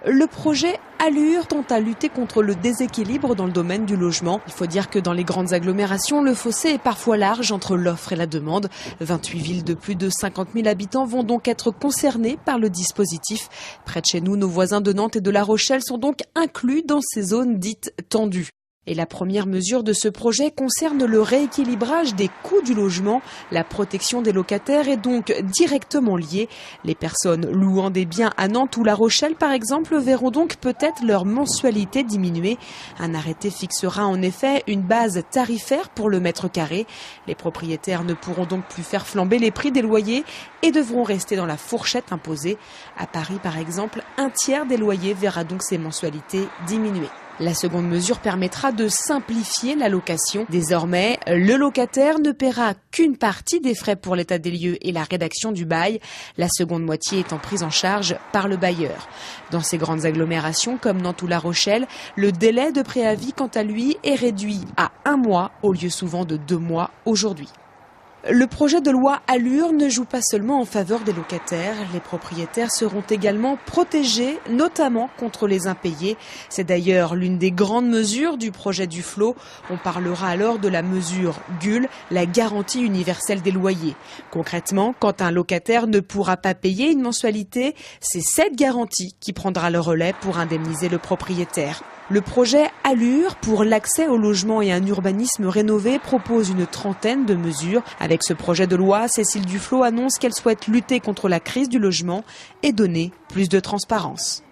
Le projet Allure tente à lutter contre le déséquilibre dans le domaine du logement. Il faut dire que dans les grandes agglomérations, le fossé est parfois large entre l'offre et la demande. 28 villes de plus de 50 000 habitants vont donc être concernées par le dispositif. Près de chez nous, nos voisins de Nantes et de La Rochelle sont donc inclus dans ces zones dites tendues. Et la première mesure de ce projet concerne le rééquilibrage des coûts du logement. La protection des locataires est donc directement liée. Les personnes louant des biens à Nantes ou La Rochelle, par exemple, verront donc peut-être leur mensualité diminuer. Un arrêté fixera en effet une base tarifaire pour le mètre carré. Les propriétaires ne pourront donc plus faire flamber les prix des loyers et devront rester dans la fourchette imposée. À Paris, par exemple, un tiers des loyers verra donc ses mensualités diminuer. La seconde mesure permettra de simplifier la location. Désormais, le locataire ne paiera qu'une partie des frais pour l'état des lieux et la rédaction du bail, la seconde moitié étant prise en charge par le bailleur. Dans ces grandes agglomérations comme Nantes ou La Rochelle, le délai de préavis, quant à lui, est réduit à 1 mois au lieu souvent de 2 mois aujourd'hui. Le projet de loi Allure ne joue pas seulement en faveur des locataires. Les propriétaires seront également protégés, notamment contre les impayés. C'est d'ailleurs l'une des grandes mesures du projet Duflot. On parlera alors de la mesure GUL, la garantie universelle des loyers. Concrètement, quand un locataire ne pourra pas payer une mensualité, c'est cette garantie qui prendra le relais pour indemniser le propriétaire. Le projet Allure pour l'accès au logement et un urbanisme rénové propose une trentaine de mesures. Avec ce projet de loi, Cécile Duflot annonce qu'elle souhaite lutter contre la crise du logement et donner plus de transparence.